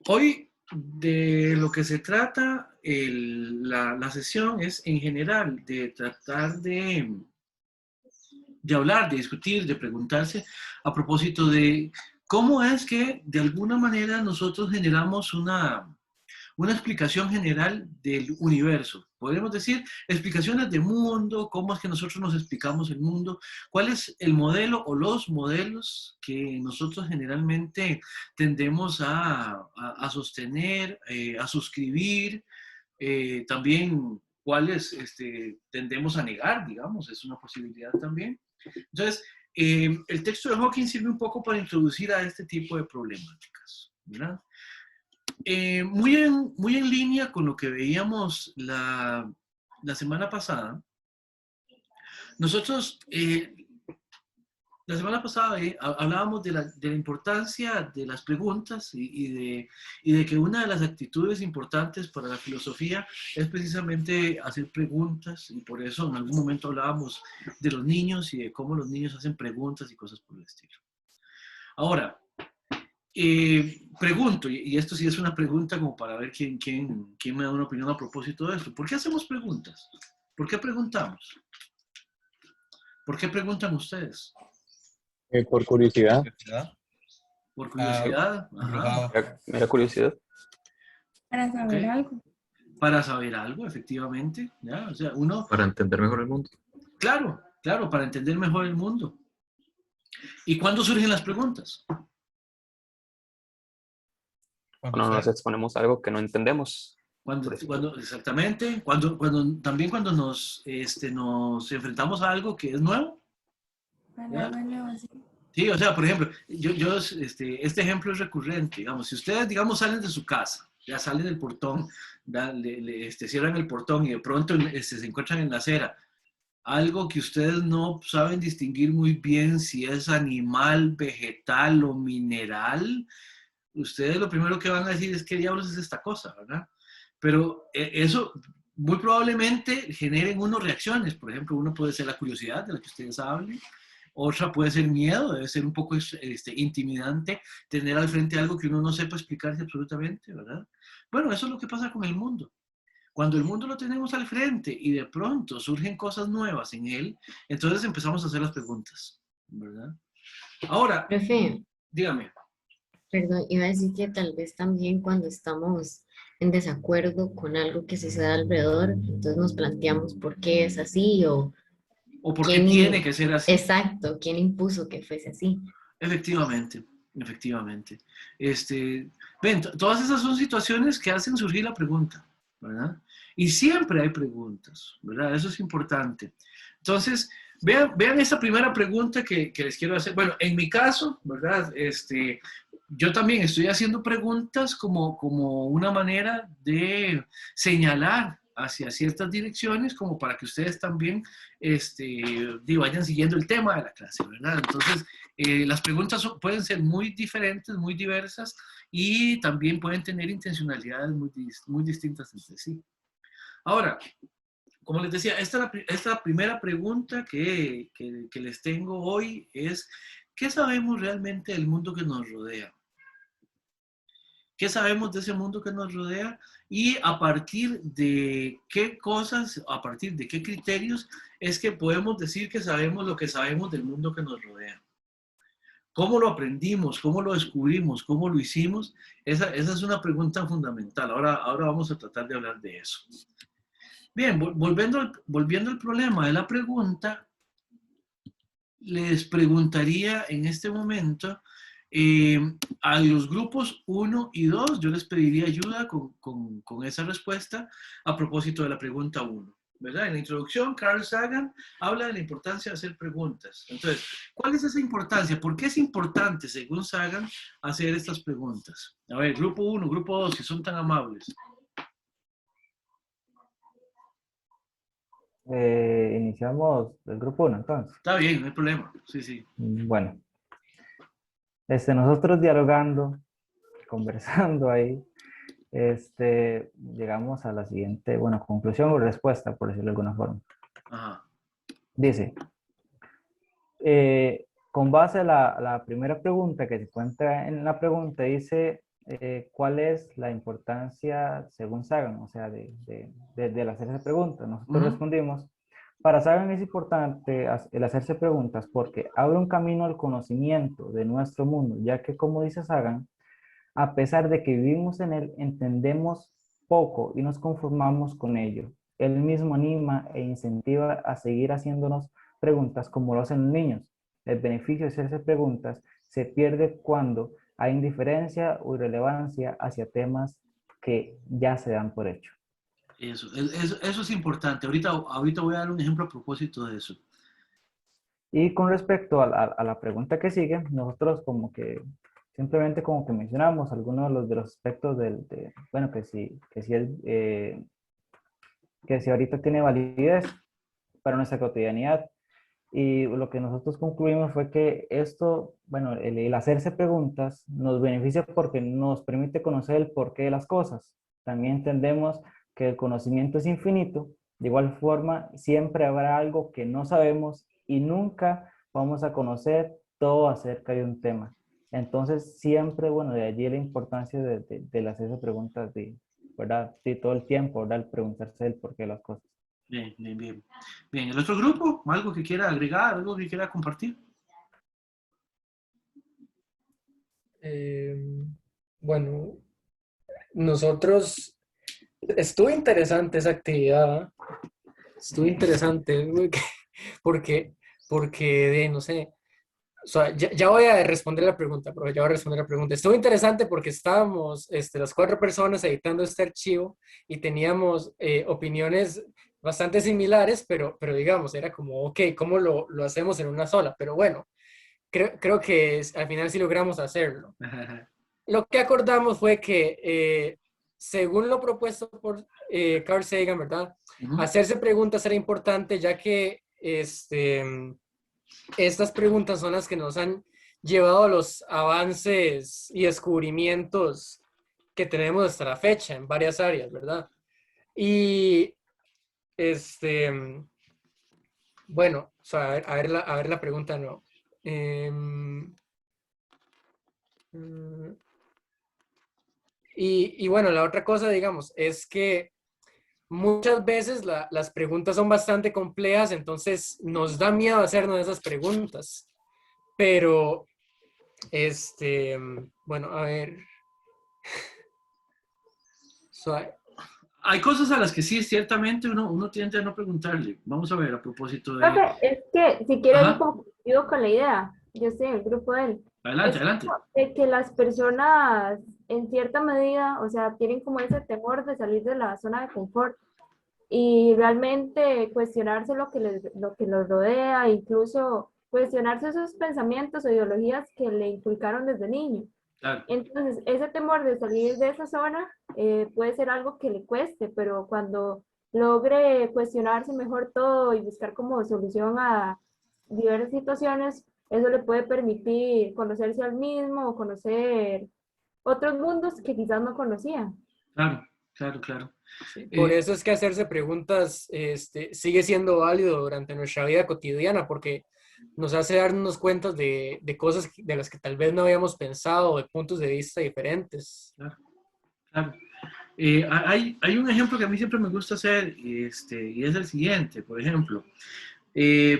Hoy de lo que se trata la sesión es en general de tratar de hablar, de discutir, de preguntarse a propósito de cómo es que de alguna manera nosotros generamos una explicación general del universo. Podemos decir explicaciones del mundo, cómo es que nosotros nos explicamos el mundo, cuál es el modelo o los modelos que nosotros generalmente tendemos a sostener, a suscribir, también cuáles tendemos a negar, digamos, es una posibilidad también. Entonces, el texto de Hawking sirve un poco para introducir a este tipo de problemáticas, ¿verdad? Muy en línea con lo que veíamos la semana pasada, nosotros la semana pasada hablábamos de la importancia de las preguntas y de que una de las actitudes importantes para la filosofía es precisamente hacer preguntas, y por eso en algún momento hablábamos de los niños y de cómo los niños hacen preguntas y cosas por el estilo. Ahora, pregunto, y esto sí es una pregunta como para ver quién me da una opinión a propósito de esto. ¿Por qué hacemos preguntas? ¿Por qué preguntamos? ¿Por qué preguntan ustedes? Por curiosidad. ¿Por curiosidad? Ajá. Mera curiosidad. Para Ok. saber algo. Para saber algo, efectivamente. ¿Ya? O sea, uno, Para entender mejor el mundo. claro, claro, para entender mejor el mundo. ¿Y cuándo surgen las preguntas? Cuando nos exponemos a algo que no entendemos. Exactamente, también cuando nos enfrentamos a algo que es nuevo. Para algo nuevo, sí. Sí, o sea, por ejemplo, este ejemplo es recurrente, digamos, si ustedes, digamos, salen de su casa, ya salen del portón, cierran el portón y de pronto se encuentran en la acera, algo que ustedes no saben distinguir muy bien si es animal, vegetal o mineral, ustedes lo primero que van a decir es qué diablos es esta cosa, ¿verdad? Pero eso muy probablemente genere en uno reacciones, por ejemplo, uno puede ser la curiosidad de la que ustedes hablen, otra puede ser miedo, debe ser un poco intimidante tener al frente algo que uno no sepa explicarse absolutamente, ¿verdad? Bueno, eso es lo que pasa con el mundo. Cuando el mundo lo tenemos al frente y de pronto surgen cosas nuevas en él, entonces empezamos a hacer las preguntas, ¿verdad? Ahora, Profe, dígame. perdón, iba a decir que tal vez también cuando estamos en desacuerdo con algo que sucede alrededor, entonces nos planteamos por qué es así ¿O por qué quién, tiene que ser así? exacto, quién impuso que fuese así. Efectivamente, efectivamente. Ven, todas esas son situaciones que hacen surgir la pregunta, ¿verdad? Y siempre hay preguntas, ¿verdad? Eso es importante. Entonces, vean esta primera pregunta que les quiero hacer. Bueno, en mi caso, ¿verdad? Yo también estoy haciendo preguntas como una manera de señalar hacia ciertas direcciones, como para que ustedes también vayan siguiendo el tema de la clase, ¿verdad? Entonces, las preguntas pueden ser muy diferentes, muy diversas y también pueden tener intencionalidades muy distintas entre sí. Ahora, como les decía, esta primera pregunta que les tengo hoy es, ¿qué sabemos realmente del mundo que nos rodea? ¿Qué sabemos de ese mundo que nos rodea? Y a partir de qué cosas, a partir de qué criterios es que podemos decir que sabemos lo que sabemos del mundo que nos rodea. ¿Cómo lo aprendimos? ¿Cómo lo descubrimos? ¿Cómo lo hicimos? Esa es una pregunta fundamental. Ahora vamos a tratar de hablar de eso. Bien, volviendo al problema de la pregunta, les preguntaría en este momento a los grupos 1 y 2, yo les pediría ayuda con esa respuesta a propósito de la pregunta 1. ¿Verdad? En la introducción, Carl Sagan habla de la importancia de hacer preguntas. Entonces, ¿cuál es esa importancia? ¿Por qué es importante, según Sagan, hacer estas preguntas? A ver, grupo 1, grupo 2, si son tan amables. Iniciamos el grupo 1 entonces. Está bien, no hay problema. Sí, sí. Bueno, nosotros dialogando, conversando ahí, llegamos a la siguiente, bueno, conclusión o respuesta, por decirlo de alguna forma. Ajá. Dice, con base a la primera pregunta que se encuentra en la pregunta, dice, ¿cuál es la importancia según Sagan? O sea, del hacerse preguntas. Nosotros respondimos, para Sagan es importante el hacerse preguntas porque abre un camino al conocimiento de nuestro mundo, ya que como dice Sagan, a pesar de que vivimos en él, entendemos poco y nos conformamos con ello. Él mismo anima e incentiva a seguir haciéndonos preguntas como lo hacen los niños. El beneficio de hacerse preguntas se pierde cuando hay indiferencia o irrelevancia hacia temas que ya se dan por hecho. Eso es importante. Ahorita voy a dar un ejemplo a propósito de eso. Y con respecto a la pregunta que sigue, nosotros simplemente como que mencionamos algunos de los aspectos bueno, que si ahorita tiene validez para nuestra cotidianidad. Y lo que nosotros concluimos fue que esto, bueno, el hacerse preguntas nos beneficia porque nos permite conocer el porqué de las cosas. También entendemos que el conocimiento es infinito. De igual forma, siempre habrá algo que no sabemos y nunca vamos a conocer todo acerca de un tema. Entonces, siempre, bueno, de allí la importancia de hacerse preguntas, ¿verdad? De todo el tiempo, ¿verdad? El preguntarse el porqué de las cosas. Bien, bien, bien. Bien, ¿el otro grupo? ¿Algo que quiera agregar? ¿Algo que quiera compartir? Bueno, nosotros... Estuvo interesante esa actividad. Estuvo interesante porque no sé, o sea, ya voy a responder la pregunta, pero ya voy a responder la pregunta. Estuvo interesante porque estábamos las 4 personas editando este archivo y teníamos opiniones bastante similares, pero digamos, era como, ok, ¿cómo lo hacemos en una sola? Pero bueno, creo que al final sí logramos hacerlo. Lo que acordamos fue que, según lo propuesto por Carl Sagan, ¿verdad? Hacerse preguntas era importante, ya que estas preguntas son las que nos han llevado a los avances y descubrimientos que tenemos hasta la fecha en varias áreas, ¿verdad? Y bueno, o sea, a ver la pregunta, no. Y bueno, la otra cosa, digamos, es que muchas veces las preguntas son bastante complejas, entonces nos da miedo hacernos esas preguntas. Pero, bueno, a ver. Hay cosas a las que sí, ciertamente uno tiende a no preguntarle. Vamos a ver, a propósito de... Es que si quiero ir concluido con la idea, yo estoy en el grupo de él. Adelante, adelante. De que las personas en cierta medida, o sea, tienen como ese temor de salir de la zona de confort y realmente cuestionarse lo que los rodea, incluso cuestionarse esos pensamientos o ideologías que le inculcaron desde niño. Claro. Entonces, ese temor de salir de esa zona puede ser algo que le cueste, pero cuando logre cuestionarse mejor todo y buscar como solución a diversas situaciones, eso le puede permitir conocerse al mismo o conocer otros mundos que quizás no conocía. Claro, claro, claro. Sí, por eso es que hacerse preguntas sigue siendo válido durante nuestra vida cotidiana, porque nos hace darnos cuenta de cosas de las que tal vez no habíamos pensado, de puntos de vista diferentes. Claro, claro. Hay un ejemplo que a mí siempre me gusta hacer y es el siguiente, por ejemplo.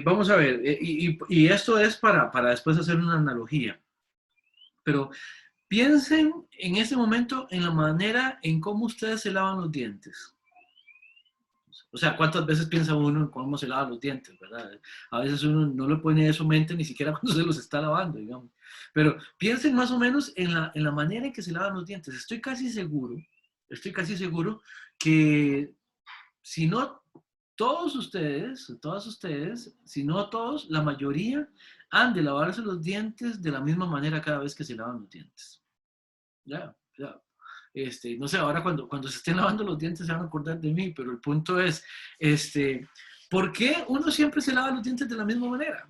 Vamos a ver, y esto es para después hacer una analogía, pero piensen en este momento en la manera en cómo ustedes se lavan los dientes. O sea, ¿cuántas veces piensa uno en cómo se lava los dientes, verdad? A veces uno no le pone eso en mente ni siquiera cuando se los está lavando, digamos. Pero piensen más o menos en la manera en que se lavan los dientes. Estoy casi seguro que si no todos ustedes, si no todos, la mayoría han de lavarse los dientes de la misma manera cada vez que se lavan los dientes. Ya. No sé, ahora cuando se estén lavando los dientes se van a acordar de mí, pero el punto es, ¿por qué uno siempre se lava los dientes de la misma manera?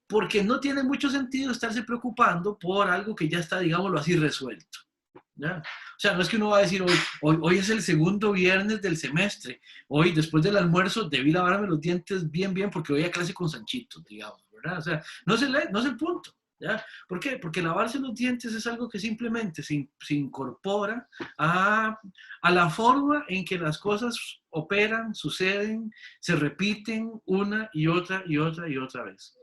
Porque no tiene mucho sentido estarse preocupando por algo que ya está, digámoslo así, resuelto. ¿Ya? O sea, no es que uno va a decir, hoy es el segundo viernes del semestre, hoy después del almuerzo debí lavarme los dientes bien porque voy a clase con Sanchito, digamos, ¿verdad? O sea, no es el punto. ¿Ya? ¿Por qué? Porque lavarse los dientes es algo que simplemente se incorpora a la forma en que las cosas operan, suceden, se repiten una y otra y otra y otra vez.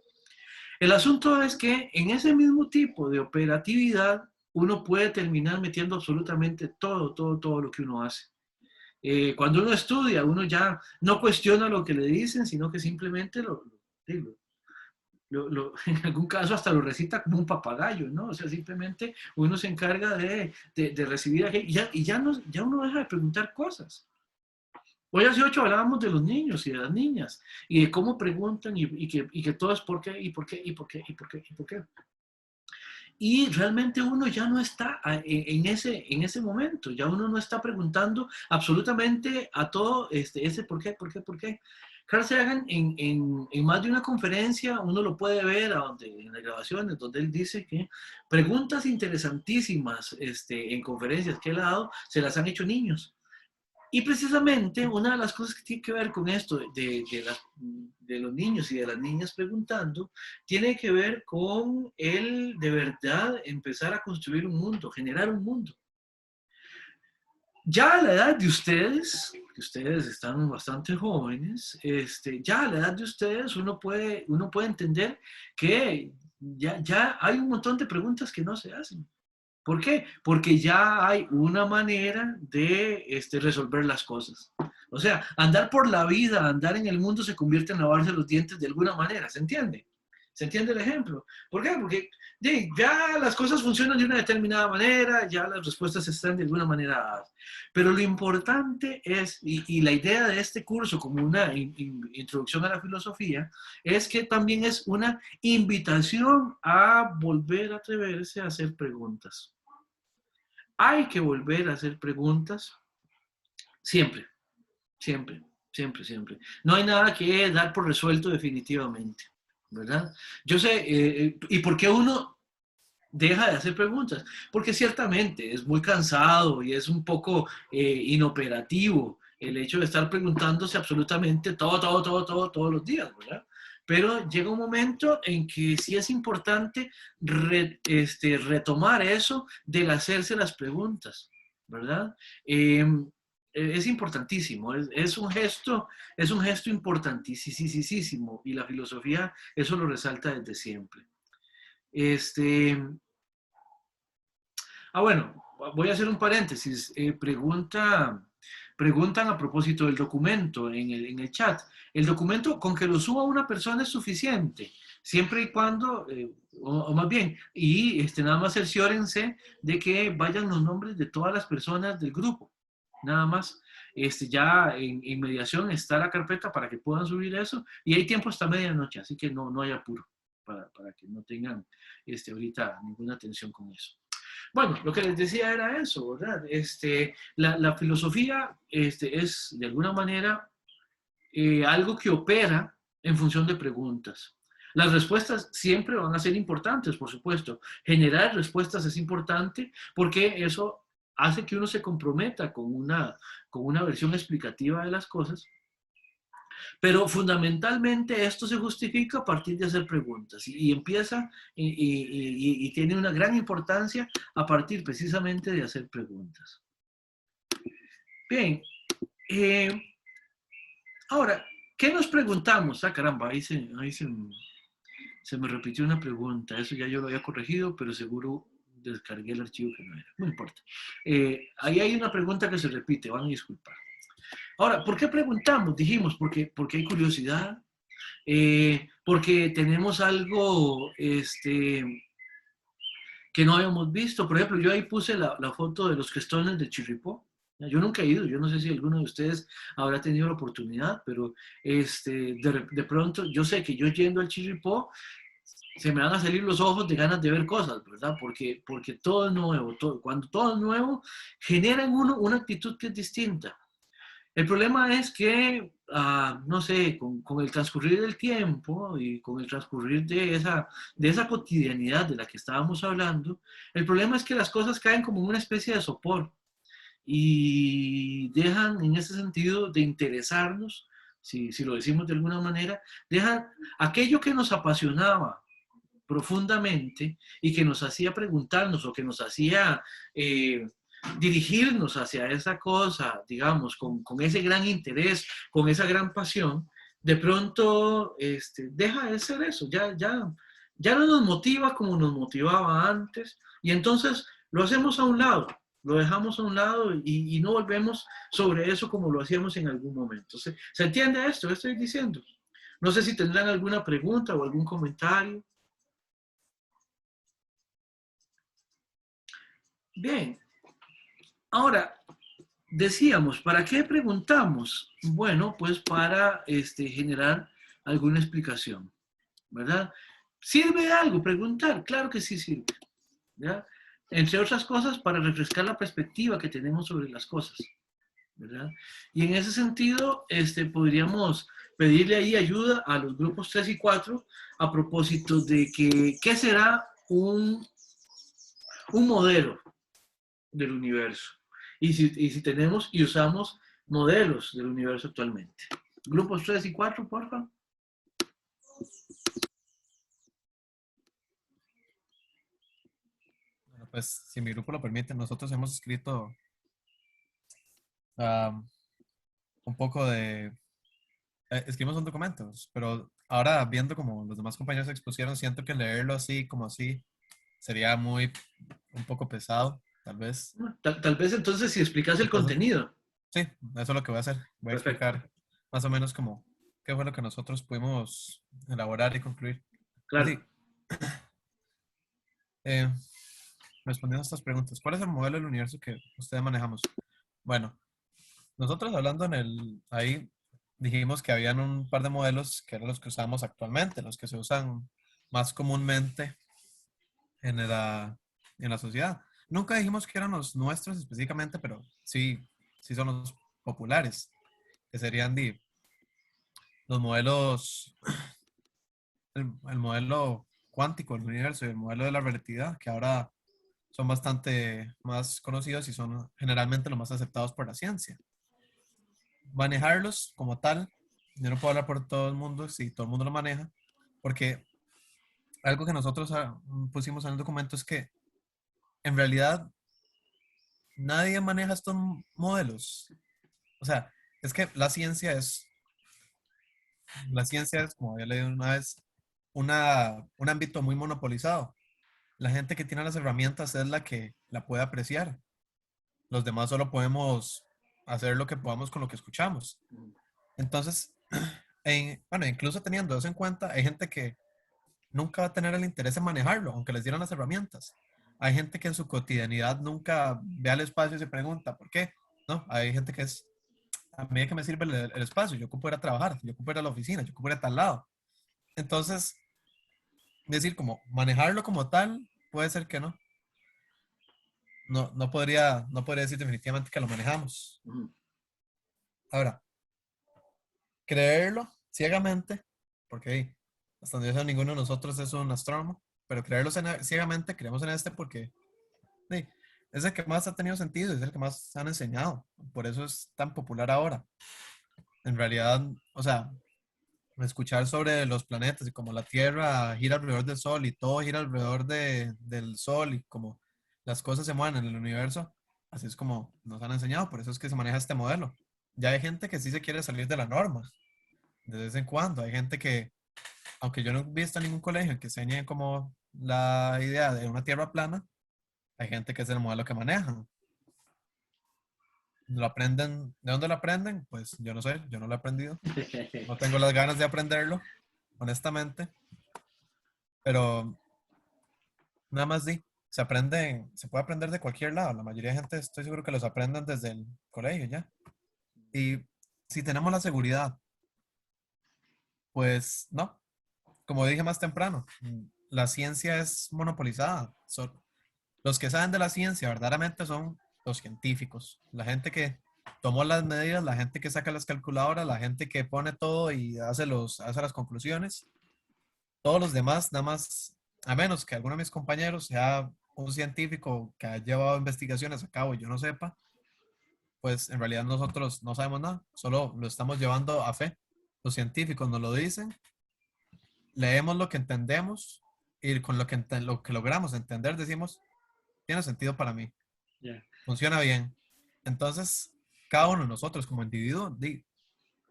El asunto es que en ese mismo tipo de operatividad uno puede terminar metiendo absolutamente todo lo que uno hace. Cuando uno estudia, uno ya no cuestiona lo que le dicen, sino que simplemente en algún caso hasta lo recita como un papagayo, ¿no? O sea, simplemente uno se encarga de recibir aquello ya uno deja de preguntar cosas. Hoy hace 8 hablábamos de los niños y de las niñas y de cómo preguntan y que todo es por qué y por qué y por qué y por qué y por qué. Y realmente uno ya no está en ese momento, ya uno no está preguntando absolutamente a todo ese por qué. Carl Sagan en más de una conferencia, uno lo puede ver en las grabaciones, donde él dice que preguntas interesantísimas en conferencias que él ha dado, se las han hecho niños. Y precisamente una de las cosas que tiene que ver con esto de los niños y de las niñas preguntando, tiene que ver con el de verdad empezar a construir un mundo, generar un mundo. Ya a la edad de ustedes, que ustedes están bastante jóvenes, ya a la edad de ustedes uno puede entender que ya hay un montón de preguntas que no se hacen. ¿Por qué? Porque ya hay una manera de resolver las cosas. O sea, andar por la vida, andar en el mundo se convierte en lavarse los dientes de alguna manera, ¿se entiende? ¿Se entiende el ejemplo? ¿Por qué? Porque ya las cosas funcionan de una determinada manera, ya las respuestas están de alguna manera dadas. Pero lo importante es, y la idea de este curso como una introducción a la filosofía, es que también es una invitación a volver a atreverse a hacer preguntas. Hay que volver a hacer preguntas siempre, siempre, siempre, siempre. No hay nada que dar por resuelto definitivamente, ¿verdad? Yo sé, ¿y por qué uno deja de hacer preguntas? Porque ciertamente es muy cansado y es un poco inoperativo el hecho de estar preguntándose absolutamente todos los días, ¿verdad? Pero llega un momento en que sí es importante retomar eso del hacerse las preguntas, ¿verdad? Es importantísimo, es un gesto importantísimo y la filosofía eso lo resalta desde siempre. Bueno, voy a hacer un paréntesis. Preguntan a propósito del documento en el chat. El documento, con que lo suba una persona es suficiente, siempre y cuando, o más bien, y nada más cerciórense de que vayan los nombres de todas las personas del grupo. Nada más. Ya en mediación está la carpeta para que puedan subir eso y hay tiempo hasta medianoche, así que no hay apuro para que no tengan ahorita ninguna tensión con eso. Bueno, lo que les decía era eso, ¿verdad? La filosofía es de alguna manera algo que opera en función de preguntas. Las respuestas siempre van a ser importantes, por supuesto. Generar respuestas es importante porque eso hace que uno se comprometa con una versión explicativa de las cosas. Pero fundamentalmente esto se justifica a partir de hacer preguntas y empieza y tiene una gran importancia a partir precisamente de hacer preguntas. Bien, ahora, ¿qué nos preguntamos? Ah, caramba, ahí se me repitió una pregunta, eso ya yo lo había corregido, pero seguro descargué el archivo que no era, no importa. Ahí hay una pregunta que se repite, van a disculpar. Ahora, ¿por qué preguntamos? Dijimos, porque hay curiosidad, porque tenemos algo que no habíamos visto. Por ejemplo, yo ahí puse la foto de los crestones de Chirripó. Yo nunca he ido, yo no sé si alguno de ustedes habrá tenido la oportunidad, pero de pronto yo sé que yo yendo al Chirripó se me van a salir los ojos de ganas de ver cosas, ¿verdad? Porque todo es nuevo, cuando todo es nuevo, genera en uno una actitud que es distinta. El problema es que, no sé, con el transcurrir del tiempo y con el transcurrir de esa cotidianidad de la que estábamos hablando, el problema es que las cosas caen como una especie de sopor y dejan en ese sentido de interesarnos, si lo decimos de alguna manera, dejan aquello que nos apasionaba, profundamente y que nos hacía preguntarnos o que nos hacía dirigirnos hacia esa cosa, digamos, con ese gran interés, con esa gran pasión, de pronto deja de ser eso, ya no nos motiva como nos motivaba antes, y entonces lo hacemos a un lado, lo dejamos a un lado y no volvemos sobre eso como lo hacíamos en algún momento. ¿Se entiende esto que estoy diciendo? No sé si tendrán alguna pregunta o algún comentario. Bien. Ahora, decíamos, ¿para qué preguntamos? Bueno, pues para generar alguna explicación, ¿verdad? ¿Sirve de algo preguntar? Claro que sí sirve, ¿ya? Entre otras cosas, para refrescar la perspectiva que tenemos sobre las cosas, ¿verdad? Y en ese sentido, podríamos pedirle ahí ayuda a los grupos 3 y 4 a propósito de qué será un modelo del universo. Y si tenemos y usamos modelos del universo actualmente. Grupos 3 y 4, por favor. Bueno, pues, si mi grupo lo permite, nosotros hemos escrito un poco de... escribimos un documento, pero ahora viendo como los demás compañeros expusieron, siento que leerlo así, como así, sería un poco pesado, tal vez. Tal vez entonces si explicas el contenido. Sí, eso es lo que voy a hacer. Voy a explicar más o menos como qué fue lo que nosotros pudimos elaborar y concluir. Claro. Sí. Respondiendo a estas preguntas, ¿cuál es el modelo del universo que ustedes manejamos? Bueno, nosotros hablando ahí dijimos que habían un par de modelos que eran los que usamos actualmente, los que se usan más comúnmente en la sociedad. Nunca dijimos que eran los nuestros específicamente, pero sí son los populares, que serían los modelos, el modelo cuántico del universo y el modelo de la relatividad, que ahora son bastante más conocidos y son generalmente los más aceptados por la ciencia. Manejarlos como tal, yo no puedo hablar por todo el mundo si todo el mundo lo maneja, porque algo que nosotros pusimos en el documento es que en realidad nadie maneja estos modelos. O sea, es que la ciencia es, como había leído una vez, un ámbito muy monopolizado. La gente que tiene las herramientas es la que la puede apreciar. Los demás solo podemos hacer lo que podamos con lo que escuchamos. Entonces, bueno, incluso teniendo eso en cuenta, hay gente que nunca va a tener el interés en manejarlo, aunque les dieran las herramientas. Hay gente que en su cotidianidad nunca ve al espacio y se pregunta, ¿por qué? No, hay gente que a mí que me sirve el espacio, yo ocupo ir a trabajar, yo ocupo ir a la oficina, yo ocupo ir a tal lado. Entonces, decir como manejarlo como tal, puede ser que no. No podría decir definitivamente que lo manejamos. Ahora, creerlo ciegamente, porque hasta donde yo sé, ninguno de nosotros es un astrónomo, pero creerlo ciegamente, creemos en porque es el que más ha tenido sentido, es el que más han enseñado. Por eso es tan popular ahora. En realidad, o sea, escuchar sobre los planetas y como la Tierra gira alrededor del Sol y todo gira alrededor del Sol y como las cosas se mueven en el universo, así es como nos han enseñado, por eso es que se maneja este modelo. Ya hay gente que sí se quiere salir de la norma, de vez en cuando. Hay gente que, aunque yo no he visto en ningún colegio que enseñe como la idea de una Tierra plana, hay gente que es el modelo que manejan. ¿Lo aprenden? ¿De dónde lo aprenden? Pues yo no sé, yo no lo he aprendido. No tengo las ganas de aprenderlo, honestamente. Pero nada más se puede aprender de cualquier lado. La mayoría de gente estoy seguro que los aprenden desde el colegio ya. Y si tenemos la seguridad, pues no. Como dije más temprano, la ciencia es monopolizada. Los que saben de la ciencia verdaderamente son los científicos, la gente que tomó las medidas, la gente que saca las calculadoras, la gente que pone todo y hace las conclusiones. Todos los demás, nada más, a menos que alguno de mis compañeros sea un científico que ha llevado investigaciones a cabo y yo no sepa, pues en realidad nosotros no sabemos nada, solo lo estamos llevando a fe. Los científicos nos lo dicen, leemos lo que entendemos y con lo que logramos entender, decimos, tiene sentido para mí, Ya. funciona bien. Entonces, cada uno de nosotros como individuo,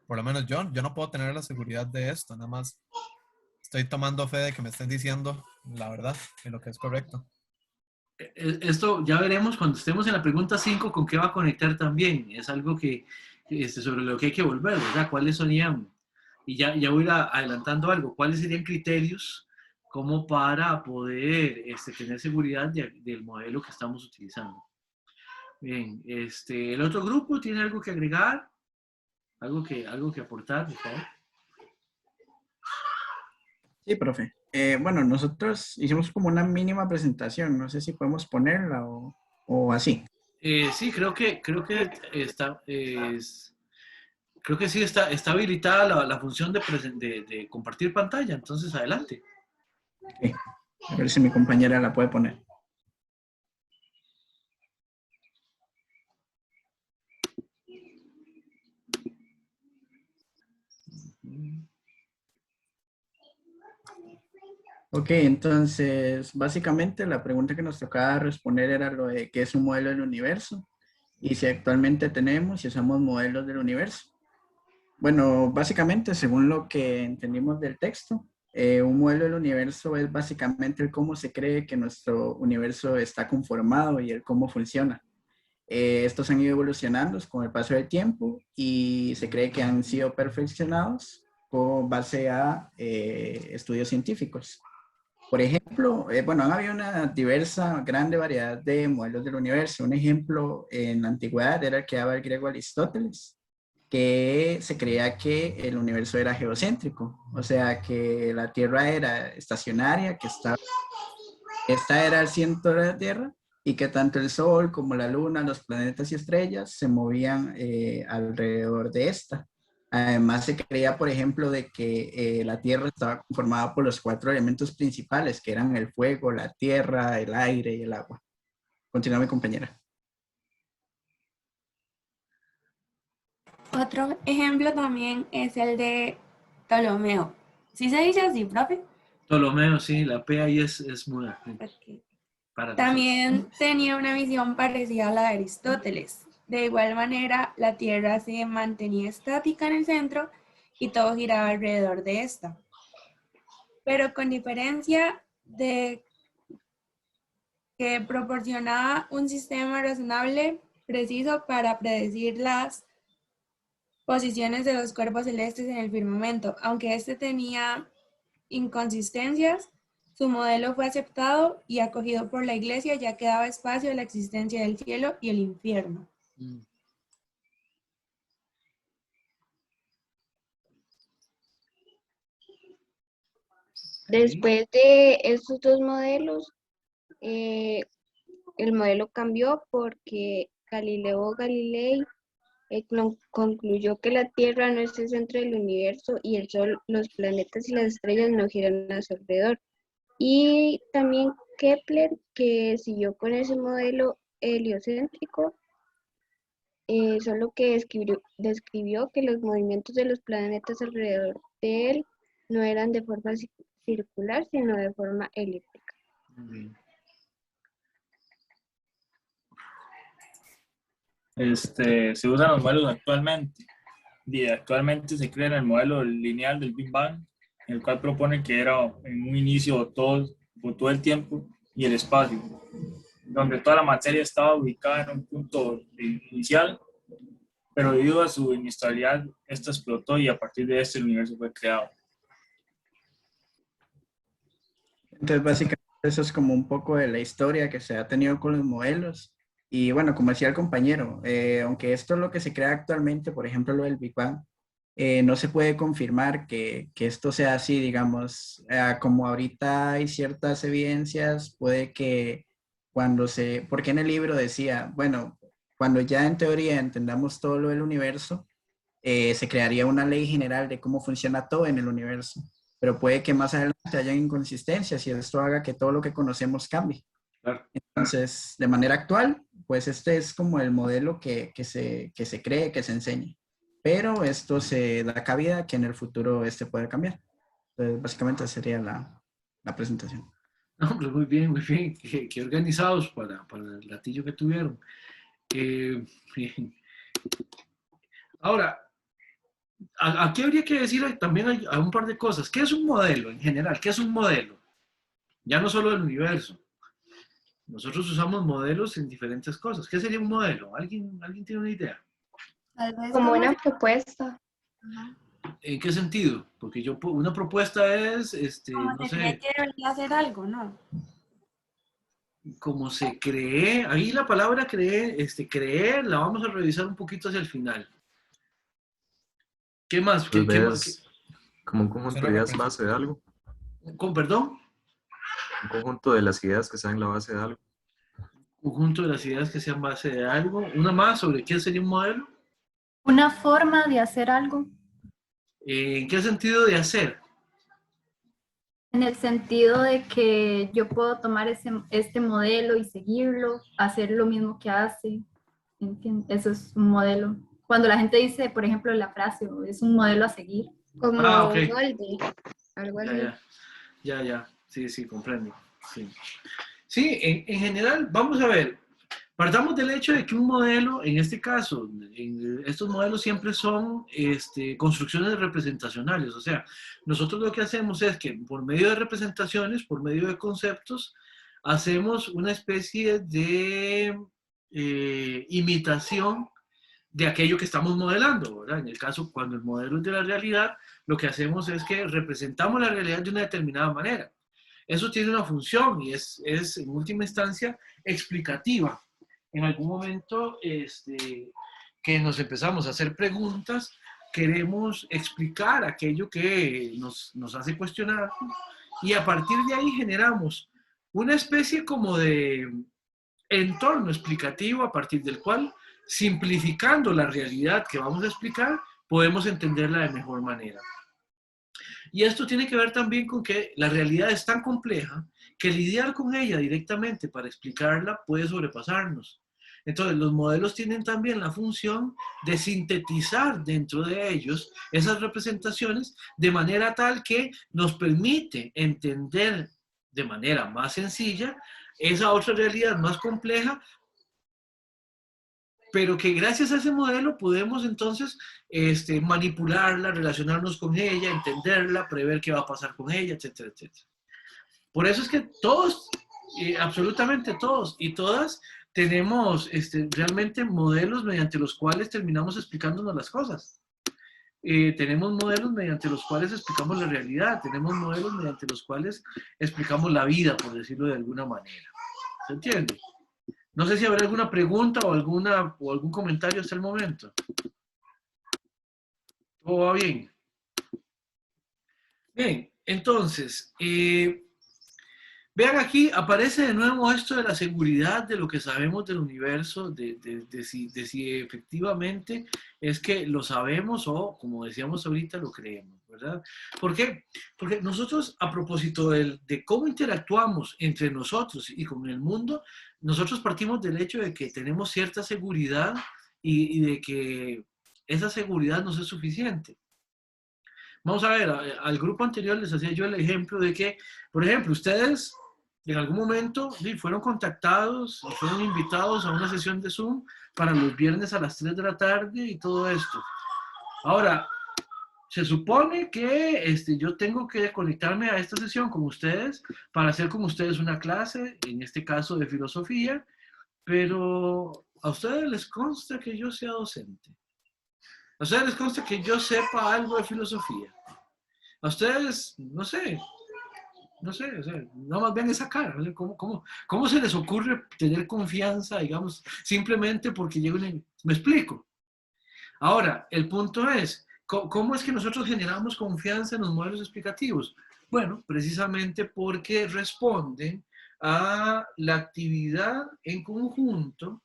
por lo menos yo no puedo tener la seguridad de esto, nada más estoy tomando fe de que me estén diciendo la verdad y lo que es correcto. Esto ya veremos cuando estemos en la pregunta 5 con qué va a conectar también. Es algo que sobre lo que hay que volver, ¿verdad? ¿Cuáles serían? Y ya voy a ir adelantando algo. ¿Cuáles serían criterios como para poder tener seguridad del modelo que estamos utilizando? Bien, el otro grupo tiene algo que agregar, algo que aportar, por favor. Sí, profe. Bueno, nosotros hicimos como una mínima presentación. No sé si podemos ponerla o así. Sí, creo que sí está habilitada la función de compartir pantalla. Entonces, adelante. Ok. A ver si mi compañera la puede poner. Ok, entonces básicamente la pregunta que nos tocaba responder era lo de qué es un modelo del universo y si actualmente tenemos y usamos modelos del universo. Bueno, básicamente según lo que entendimos del texto, un modelo del universo es básicamente el cómo se cree que nuestro universo está conformado y el cómo funciona. Estos han ido evolucionando con el paso del tiempo y se cree que han sido perfeccionados con base a estudios científicos. Por ejemplo, bueno, han habido una diversa, grande variedad de modelos del universo. Un ejemplo en la antigüedad era el que daba el griego Aristóteles, que se creía que el universo era geocéntrico, o sea, que la Tierra era estacionaria, que esta era el centro de la Tierra y que tanto el Sol como la Luna, los planetas y estrellas se movían alrededor de esta. Además, se creía, por ejemplo, de que la Tierra estaba conformada por los 4 elementos principales, que eran el fuego, la tierra, el aire y el agua. Continúa mi compañera. Otro ejemplo también es el de Ptolomeo. ¿Sí se dice así, profe? Ptolomeo, sí, la P ahí es muda. Sí, Okay. para También tenía una visión parecida a la de Aristóteles. De igual manera, la Tierra se mantenía estática en el centro y todo giraba alrededor de esta. Pero con diferencia de que proporcionaba un sistema razonable, preciso para predecir las posiciones de los cuerpos celestes en el firmamento. Aunque este tenía inconsistencias, su modelo fue aceptado y acogido por la Iglesia, ya que daba espacio a la existencia del cielo y el infierno. Después de estos dos modelos, el modelo cambió porque Galileo Galilei concluyó que la Tierra no es el centro del universo y el Sol, los planetas y las estrellas no giran a su alrededor. Y también Kepler, que siguió con ese modelo heliocéntrico, solo que describió que los movimientos de los planetas alrededor de él no eran de forma circular, sino de forma elíptica. Se usan los modelos actualmente. Y actualmente se crea el modelo lineal del Big Bang, el cual propone que era en un inicio todo el tiempo y el espacio, donde toda la materia estaba ubicada en un punto inicial, pero debido a su inestabilidad, esto explotó y a partir de esto el universo fue creado. Entonces, básicamente, eso es como un poco de la historia que se ha tenido con los modelos. Y bueno, como decía el compañero, aunque esto es lo que se crea actualmente, por ejemplo, lo del Big Bang, no se puede confirmar que esto sea así, digamos, como ahorita hay ciertas evidencias, puede que porque en el libro decía, bueno, cuando ya en teoría entendamos todo lo del universo, se crearía una ley general de cómo funciona todo en el universo, pero puede que más adelante haya inconsistencias y esto haga que todo lo que conocemos cambie. Claro. Entonces, de manera actual, pues este es como el modelo que se cree, que se enseña. Pero esto se da cabida que en el futuro este puede cambiar. Entonces, básicamente sería la presentación. Hombre, muy bien, muy bien. Qué organizados para el latillo que tuvieron. Bien. Ahora, aquí habría que decir también hay un par de cosas. ¿Qué es un modelo en general? ¿Qué es un modelo? Ya no solo del universo. Nosotros usamos modelos en diferentes cosas. ¿Qué sería un modelo? ¿Alguien tiene una idea? Tal vez Como como una propuesta. ajá, ¿En qué sentido? Porque una propuesta es, como no se cree sé, que debería hacer algo, ¿no? como se cree. Ahí la palabra creer, la vamos a revisar un poquito hacia el final. ¿Qué más? Tal ¿Qué más? vez como un conjunto Solo de ideas representa. base de algo. ¿Con perdón? Un conjunto de las ideas que están en la base de algo. Conjunto de las ideas que sean base de algo. Una más sobre qué sería un modelo. Una forma de hacer algo, ¿En qué sentido de hacer? en el sentido de que yo puedo tomar este modelo y seguirlo, hacer lo mismo que hace. Eso es un modelo. Cuando la gente dice, por ejemplo, la frase, es un modelo a seguir. Como Ah, ok. Goldie, algo así. Ya. Sí, comprendo. Sí, en general, vamos a ver. Partamos del hecho de que un modelo, en este caso, estos modelos siempre son construcciones representacionales. O sea, nosotros lo que hacemos es que por medio de representaciones, por medio de conceptos, hacemos una especie de imitación de aquello que estamos modelando, ¿verdad? En el caso, cuando el modelo es de la realidad, lo que hacemos es que representamos la realidad de una determinada manera. Eso tiene una función y es en última instancia explicativa. En algún momento que nos empezamos a hacer preguntas, queremos explicar aquello que nos hace cuestionar y a partir de ahí generamos una especie como de entorno explicativo a partir del cual, simplificando la realidad que vamos a explicar, podemos entenderla de mejor manera. Y esto tiene que ver también con que la realidad es tan compleja que lidiar con ella directamente para explicarla puede sobrepasarnos. Entonces, los modelos tienen también la función de sintetizar dentro de ellos esas representaciones de manera tal que nos permite entender de manera más sencilla esa otra realidad más compleja, pero que gracias a ese modelo podemos entonces manipularla, relacionarnos con ella, entenderla, prever qué va a pasar con ella, etcétera, etcétera. Por eso es que todos, absolutamente todos y todas, tenemos realmente modelos mediante los cuales terminamos explicándonos las cosas. Tenemos modelos mediante los cuales explicamos la realidad, tenemos modelos mediante los cuales explicamos la vida, por decirlo de alguna manera. ¿Se entiende? No sé si habrá alguna pregunta o algún comentario hasta el momento. ¿Todo va bien? Bien, entonces, vean aquí, aparece de nuevo esto de la seguridad de lo que sabemos del universo, de si efectivamente es que lo sabemos o, como decíamos ahorita, lo creemos, ¿verdad? ¿Por qué? Porque nosotros, a propósito de cómo interactuamos entre nosotros y con el mundo, nosotros partimos del hecho de que tenemos cierta seguridad y de que esa seguridad nos es suficiente. Vamos a ver, al grupo anterior les hacía yo el ejemplo de que, por ejemplo, ustedes en algún momento fueron contactados y fueron invitados a una sesión de Zoom para los viernes a las 3 de la tarde y todo esto. Ahora, se supone que yo tengo que conectarme a esta sesión con ustedes para hacer con ustedes una clase, en este caso de filosofía, pero ¿a ustedes les consta que yo sea docente? ¿A ustedes les consta que yo sepa algo de filosofía? A ustedes, no sé, o sea, no más vean esa cara, ¿no? ¿Cómo se les ocurre tener confianza, digamos, simplemente porque llega ¿Me explico? Ahora, el punto es, ¿cómo es que nosotros generamos confianza en los modelos explicativos? Bueno, precisamente porque responden a la actividad en conjunto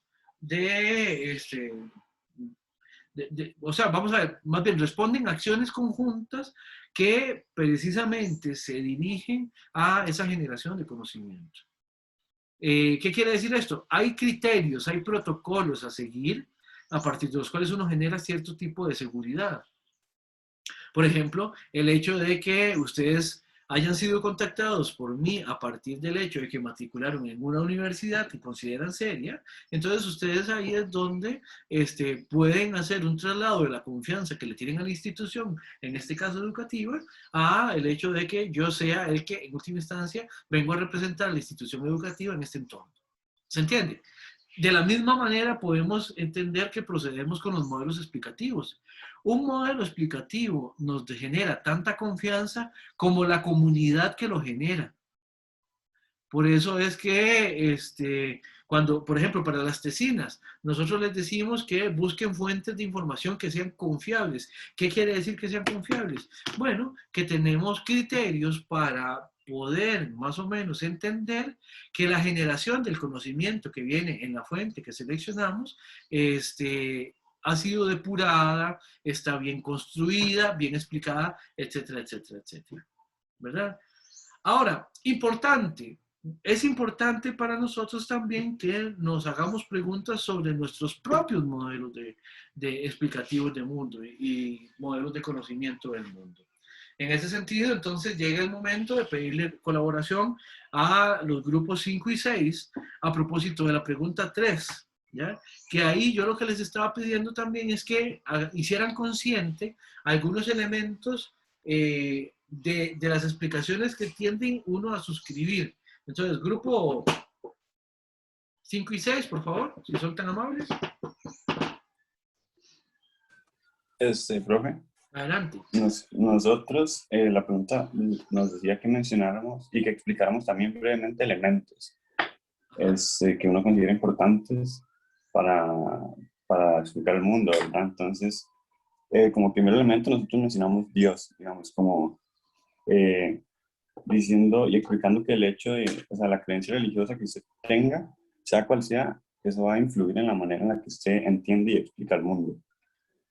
o sea, vamos a ver, más bien responden a acciones conjuntas que precisamente se dirigen a esa generación de conocimiento. ¿Qué quiere decir esto? Hay criterios, hay protocolos a seguir a partir de los cuales uno genera cierto tipo de seguridad. Por ejemplo, el hecho de que ustedes hayan sido contactados por mí a partir del hecho de que matricularon en una universidad que consideran seria, entonces ustedes ahí es donde pueden hacer un traslado de la confianza que le tienen a la institución, en este caso educativa, a el hecho de que yo sea el que en última instancia vengo a representar a la institución educativa en este entorno. ¿Se entiende? De la misma manera podemos entender que procedemos con los modelos explicativos. Un modelo explicativo nos genera tanta confianza como la comunidad que lo genera. Por eso es que cuando, por ejemplo, para las tesinas, nosotros les decimos que busquen fuentes de información que sean confiables. ¿Qué quiere decir que sean confiables? Bueno, que tenemos criterios para poder más o menos entender que la generación del conocimiento que viene en la fuente que seleccionamos ha sido depurada, está bien construida, bien explicada, etcétera, etcétera, etcétera. ¿Verdad? Ahora, es importante para nosotros también que nos hagamos preguntas sobre nuestros propios modelos de explicativos del mundo y modelos de conocimiento del mundo. En ese sentido, entonces, llega el momento de pedirle colaboración a los grupos 5 y 6 a propósito de la pregunta 3, ¿ya? Que ahí yo lo que les estaba pidiendo también es que hicieran consciente algunos elementos de las explicaciones que tienden uno a suscribir. Entonces, grupo 5 y 6, por favor, si son tan amables. Profe. Adelante. Nosotros, la pregunta nos decía que mencionáramos y que explicáramos también brevemente elementos que uno considera importantes para explicar el mundo, ¿verdad? Entonces, como primer elemento nosotros mencionamos Dios, digamos, como diciendo y explicando que el hecho de, o sea, la creencia religiosa que usted tenga, sea cual sea, eso va a influir en la manera en la que usted entiende y explica el mundo.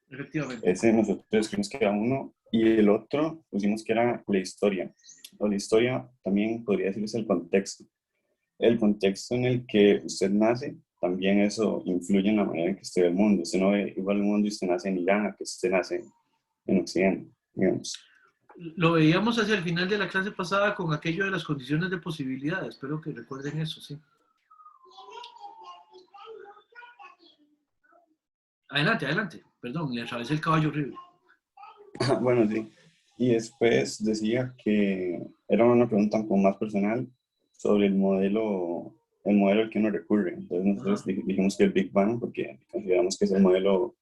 Efectivamente. Ese nosotros decimos que era uno, y el otro pusimos que era la historia. O la historia también podría decirse el contexto. El contexto en el que usted nace, también eso influye en la manera en que usted ve el mundo. Usted no ve igual el mundo y usted nace en Irán a que usted nace en Occidente, digamos. Lo veíamos hacia el final de la clase pasada con aquello de las condiciones de posibilidad. Espero que recuerden eso, sí. Adelante, adelante. Perdón, le atravesé el caballo horrible. Bueno, sí. Y después decía que era una pregunta un poco más personal sobre el modelo al que uno recurre. Entonces nosotros dijimos que el Big Bang, porque consideramos que es el modelo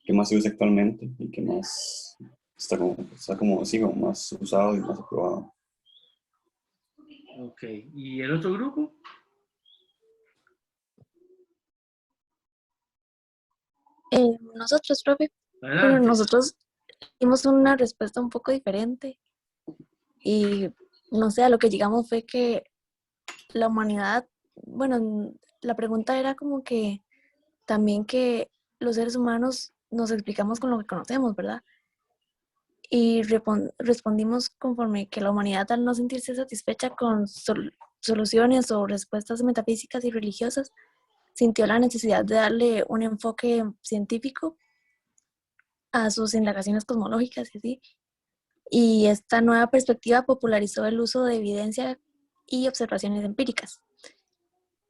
que más se usa actualmente y que más está como más usado y más aprobado. Ok, ¿y el otro grupo? Nosotros, profe, Adelante. bueno, nosotros dimos una respuesta un poco diferente y no sé, a lo que llegamos fue que la humanidad, bueno, la pregunta era como que también que los seres humanos nos explicamos con lo que conocemos, ¿verdad? Y respondimos conforme que la humanidad, al no sentirse satisfecha con soluciones o respuestas metafísicas y religiosas, sintió la necesidad de darle un enfoque científico a sus indagaciones cosmológicas y así. Y esta nueva perspectiva popularizó el uso de evidencia y observaciones empíricas.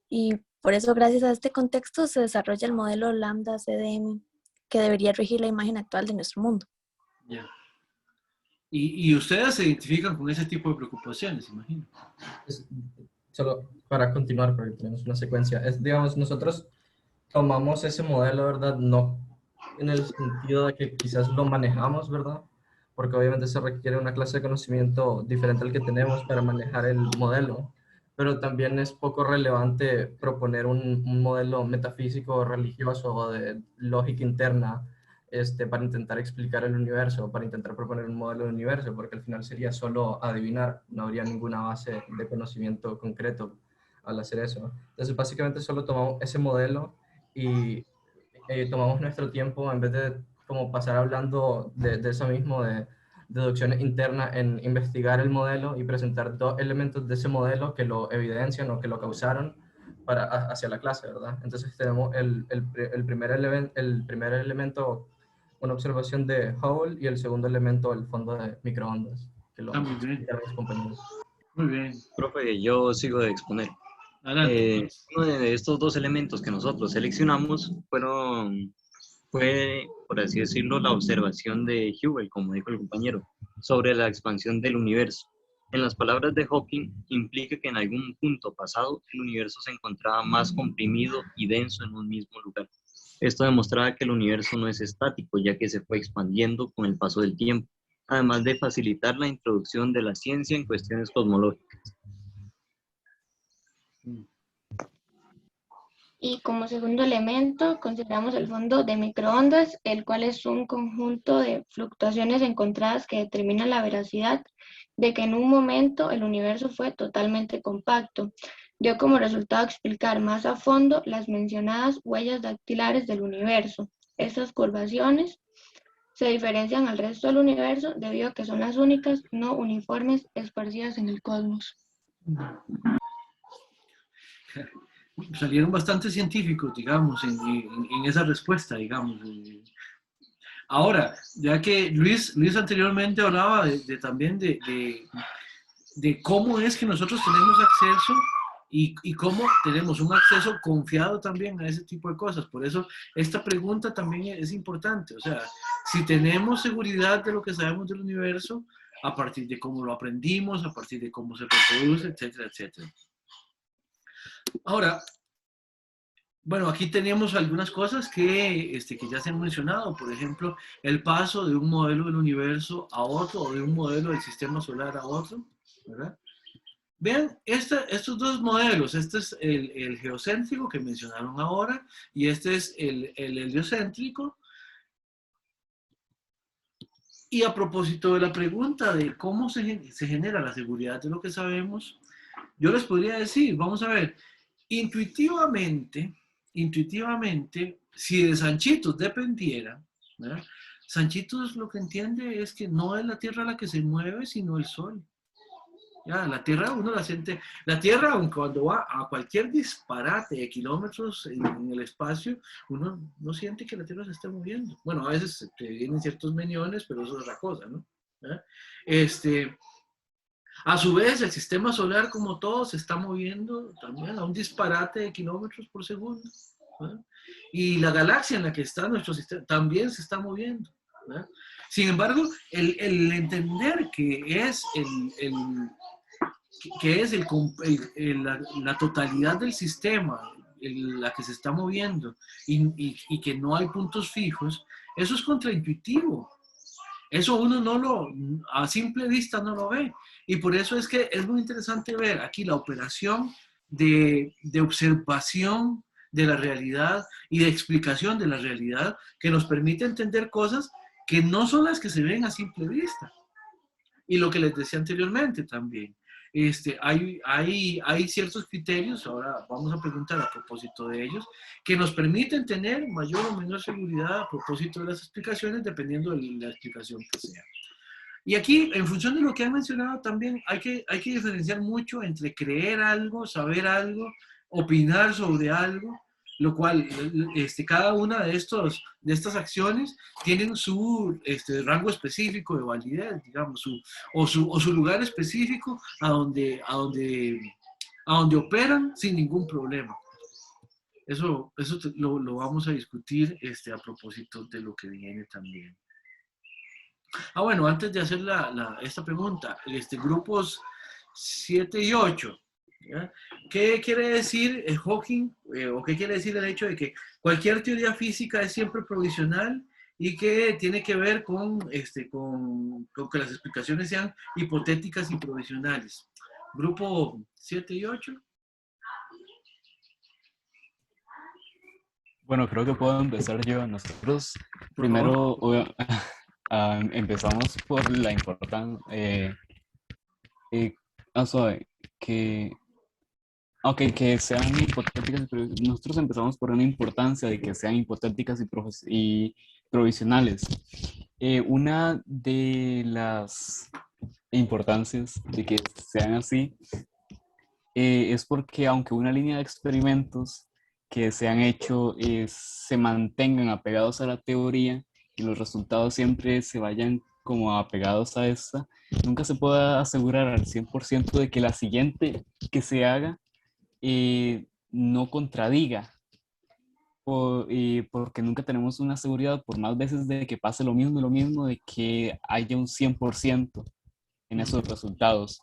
Y por eso, gracias a este contexto, se desarrolla el modelo Lambda CDM, que debería regir la imagen actual de nuestro mundo. Ya. Y ustedes se identifican con ese tipo de preocupaciones, imagino. Solo para continuar, porque tenemos una secuencia. Digamos, nosotros tomamos ese modelo, ¿verdad? No en el sentido de que quizás lo manejamos, ¿verdad? Porque obviamente se requiere una clase de conocimiento diferente al que tenemos para manejar el modelo, pero también es poco relevante proponer un modelo metafísico, religioso o de lógica interna para intentar explicar el universo, para intentar proponer un modelo del universo, porque al final sería solo adivinar, no habría ninguna base de conocimiento concreto al hacer eso. Entonces, básicamente solo tomamos ese modelo y tomamos nuestro tiempo en vez de como pasar hablando de eso mismo, de deducciones internas, en investigar el modelo y presentar dos elementos de ese modelo que lo evidencian o que lo causaron hacia la clase, ¿verdad? Entonces tenemos el primer elemento, una observación de Hubble, y el segundo elemento, el fondo de microondas, que lo muy bien. explicaron mis compañeros. Muy bien. Profe, yo sigo de exponer. Adelante. Uno de estos dos elementos que nosotros seleccionamos fue, por así decirlo, la observación de Hubble, como dijo el compañero, sobre la expansión del universo. En las palabras de Hawking, implica que en algún punto pasado el universo se encontraba más comprimido y denso en un mismo lugar. Esto demostraba que el universo no es estático, ya que se fue expandiendo con el paso del tiempo, además de facilitar la introducción de la ciencia en cuestiones cosmológicas. Y como segundo elemento consideramos el fondo de microondas, el cual es un conjunto de fluctuaciones encontradas que determinan la veracidad de que en un momento el universo fue totalmente compacto. Dio como resultado explicar más a fondo las mencionadas huellas dactilares del universo. Estas curvaciones se diferencian al resto del universo debido a que son las únicas no uniformes esparcidas en el cosmos. Salieron bastante científicos, digamos, en esa respuesta, digamos. Ahora, ya que Luis anteriormente hablaba también de cómo es que nosotros tenemos acceso y cómo tenemos un acceso confiado también a ese tipo de cosas. Por eso esta pregunta también es importante. O sea, si tenemos seguridad de lo que sabemos del universo, a partir de cómo lo aprendimos, a partir de cómo se reproduce, etcétera, etcétera. Ahora, bueno, aquí tenemos algunas cosas que ya se han mencionado. Por ejemplo, el paso de un modelo del universo a otro o de un modelo del sistema solar a otro, ¿verdad? Vean, estos dos modelos, este es el geocéntrico que mencionaron ahora y este es el heliocéntrico. Y a propósito de la pregunta de cómo se genera la seguridad de lo que sabemos, yo les podría decir, vamos a ver, intuitivamente, si de Sanchitos dependiera, ¿verdad? Sanchitos lo que entiende es que no es la Tierra la que se mueve, sino el Sol. Ya, la Tierra uno la siente, la Tierra aunque cuando va a cualquier disparate de kilómetros en el espacio, uno no siente que la Tierra se esté moviendo. Bueno, a veces vienen ciertos meniones, pero eso es otra cosa, ¿no? A su vez, el sistema solar como todo se está moviendo también a un disparate de kilómetros por segundo, ¿verdad? Y la galaxia en la que está nuestro sistema también se está moviendo, ¿verdad? Sin embargo, el entender que es la totalidad del sistema la que se está moviendo y que no hay puntos fijos, eso es contraintuitivo. Eso uno a simple vista no lo ve. Y por eso es que es muy interesante ver aquí la operación de observación de la realidad y de explicación de la realidad que nos permite entender cosas que no son las que se ven a simple vista. Y lo que les decía anteriormente también. Hay ciertos criterios, ahora vamos a preguntar a propósito de ellos, que nos permiten tener mayor o menor seguridad a propósito de las explicaciones, dependiendo de la explicación que sea. Y aquí, en función de lo que han mencionado también, hay que diferenciar mucho entre creer algo, saber algo, opinar sobre algo, lo cual cada una de estas acciones tienen su rango específico de validez, digamos, o su lugar específico a donde operan sin ningún problema. Eso lo vamos a discutir a propósito de lo que viene también. Bueno, antes de hacer esta pregunta, grupos 7 y 8, ¿ya? ¿Qué quiere decir Hawking o qué quiere decir el hecho de que cualquier teoría física es siempre provisional y que tiene que ver con que las explicaciones sean hipotéticas y provisionales? Grupo 7 y 8. Bueno, creo que puedo empezar yo. Nosotros primero empezamos por la importancia, que sean hipotéticas, pero nosotros empezamos por una importancia de que sean hipotéticas y provisionales. Una de las importancias de que sean así es porque aunque una línea de experimentos que se han hecho se mantengan apegados a la teoría y los resultados siempre se vayan como apegados a esta, nunca se puede asegurar al 100% de que la siguiente que se haga no contradiga, y porque nunca tenemos una seguridad, por más veces de que pase lo mismo, de que haya un 100% en esos resultados.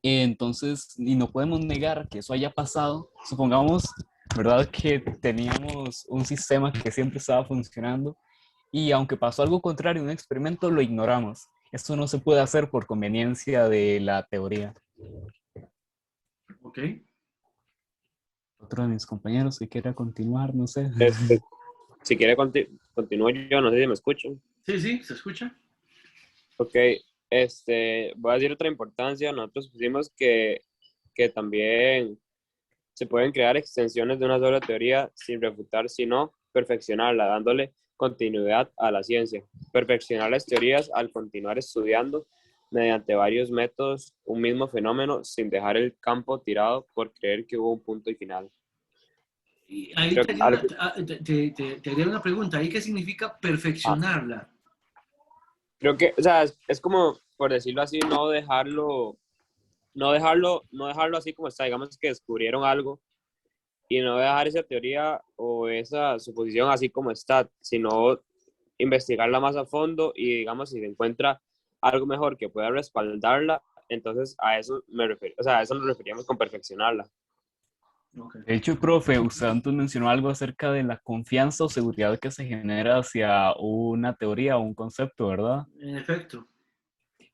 Entonces, y no podemos negar que eso haya pasado. Supongamos, ¿verdad?, que teníamos un sistema que siempre estaba funcionando y aunque pasó algo contrario en un experimento, lo ignoramos. Eso no se puede hacer por conveniencia de la teoría. Ok. Otro de mis compañeros que quiera continuar, no sé. Si quiere continúo yo, no sé si me escuchan. Sí, sí, se escucha. Ok, voy a decir otra importancia. Nosotros pusimos que también se pueden crear extensiones de una sola teoría sin refutar, sino perfeccionarla, dándole continuidad a la ciencia. Perfeccionar las teorías al continuar estudiando mediante varios métodos un mismo fenómeno sin dejar el campo tirado por creer que hubo un punto y final. Y ahí te haría una pregunta. ¿Ahí qué significa perfeccionarla? Creo que, o sea, es como, por decirlo así, no dejarlo así como está. Digamos que descubrieron algo y no dejar esa teoría o esa suposición así como está, sino investigarla más a fondo y, digamos, si se encuentra algo mejor que pueda respaldarla, entonces a eso me refiero, o sea, a eso nos referíamos con perfeccionarla. De hecho, profe, usted antes mencionó algo acerca de la confianza o seguridad que se genera hacia una teoría o un concepto, ¿verdad? En efecto.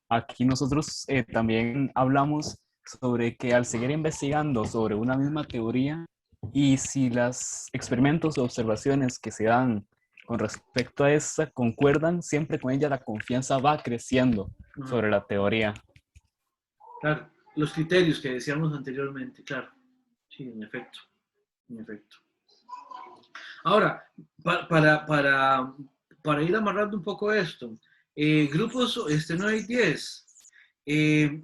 Aquí nosotros también hablamos sobre que al seguir investigando sobre una misma teoría y si los experimentos o observaciones que se dan con respecto a esa concuerdan, siempre con ella la confianza va creciendo sobre la teoría. Claro, los criterios que decíamos anteriormente, claro. Sí, en efecto. En efecto. Ahora, para ir amarrando un poco esto, grupos 9 y 10,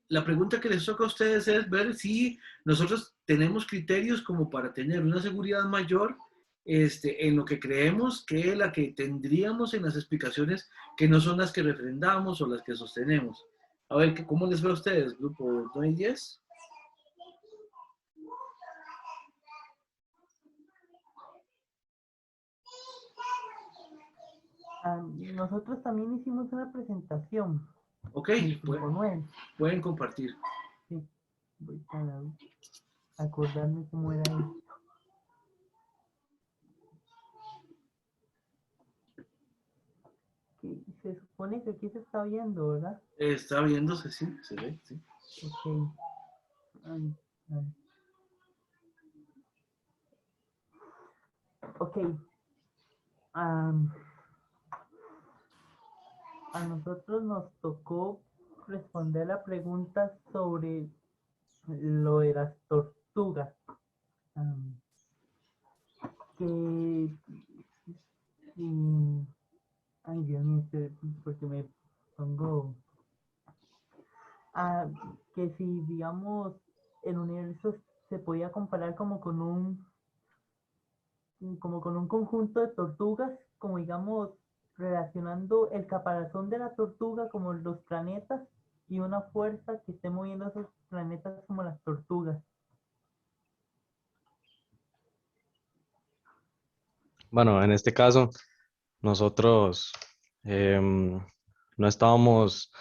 la pregunta que les toca a ustedes es ver si nosotros tenemos criterios como para tener una seguridad mayor en lo que creemos que la que tendríamos en las explicaciones que no son las que refrendamos o las que sostenemos. A ver, ¿cómo les ve a ustedes, grupo 9 y 10? Nosotros también hicimos una presentación. Ok, pueden compartir. Sí, voy para acordarme cómo era esto. Se supone que aquí se está viendo, ¿verdad? Está viéndose, sí, se ve, sí. Ok. Ok. A nosotros nos tocó responder la pregunta sobre lo de las tortugas. Ay, Dios mío, porque me pongo... que si, digamos, el universo se podía comparar como con un conjunto de tortugas, como digamos, relacionando el caparazón de la tortuga como los planetas y una fuerza que esté moviendo esos planetas como las tortugas. Bueno, en este caso, nosotros no estábamos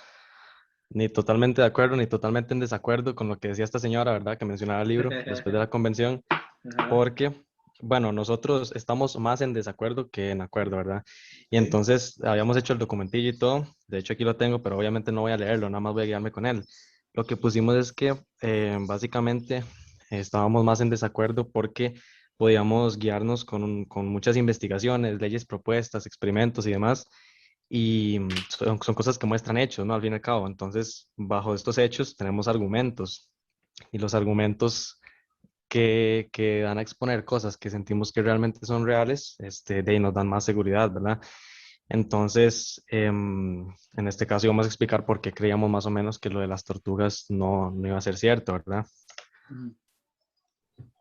ni totalmente de acuerdo ni totalmente en desacuerdo con lo que decía esta señora, ¿verdad? Que mencionaba el libro después de la convención, porque, bueno, nosotros estamos más en desacuerdo que en acuerdo, ¿verdad? Y entonces habíamos hecho el documentillo y todo, de hecho aquí lo tengo, pero obviamente no voy a leerlo, nada más voy a guiarme con él. Lo que pusimos es que básicamente estábamos más en desacuerdo porque podíamos guiarnos con muchas investigaciones, leyes propuestas, experimentos y demás, y son cosas que muestran hechos, ¿no? Al fin y al cabo. Entonces, bajo estos hechos tenemos argumentos, y los argumentos que dan a exponer cosas que sentimos que realmente son reales, de ahí nos dan más seguridad, ¿verdad? Entonces, en este caso íbamos a explicar por qué creíamos más o menos que lo de las tortugas no iba a ser cierto, ¿verdad?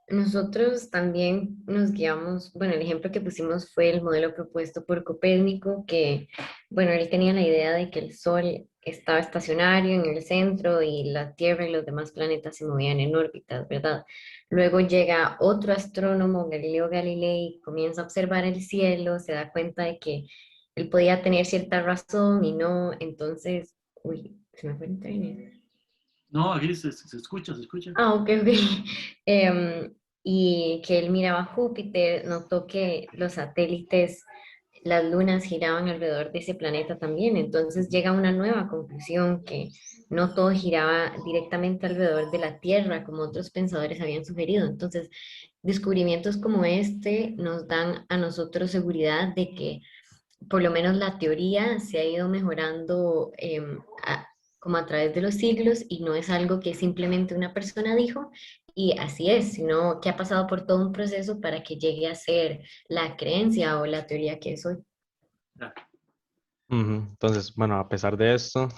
Nosotros también nos guiamos, bueno, el ejemplo que pusimos fue el modelo propuesto por Copérnico, que, bueno, él tenía la idea de que el Sol estaba estacionario en el centro y la Tierra y los demás planetas se movían en órbitas, ¿verdad? Luego llega otro astrónomo, Galileo Galilei, comienza a observar el cielo, se da cuenta de que él podía tener cierta razón y no, entonces, uy, se me fue el internet. No, aquí se escucha, se escucha. Ah, ok, ok. Y que él miraba Júpiter, notó que los satélites, las lunas giraban alrededor de ese planeta también. Entonces llega a una nueva conclusión que no todo giraba directamente alrededor de la Tierra, como otros pensadores habían sugerido. Entonces, descubrimientos como este nos dan a nosotros seguridad de que por lo menos la teoría se ha ido mejorando como a través de los siglos y no es algo que simplemente una persona dijo y así es, sino que ha pasado por todo un proceso para que llegue a ser la creencia o la teoría que es hoy. Ujú. Entonces, bueno, a pesar de esto,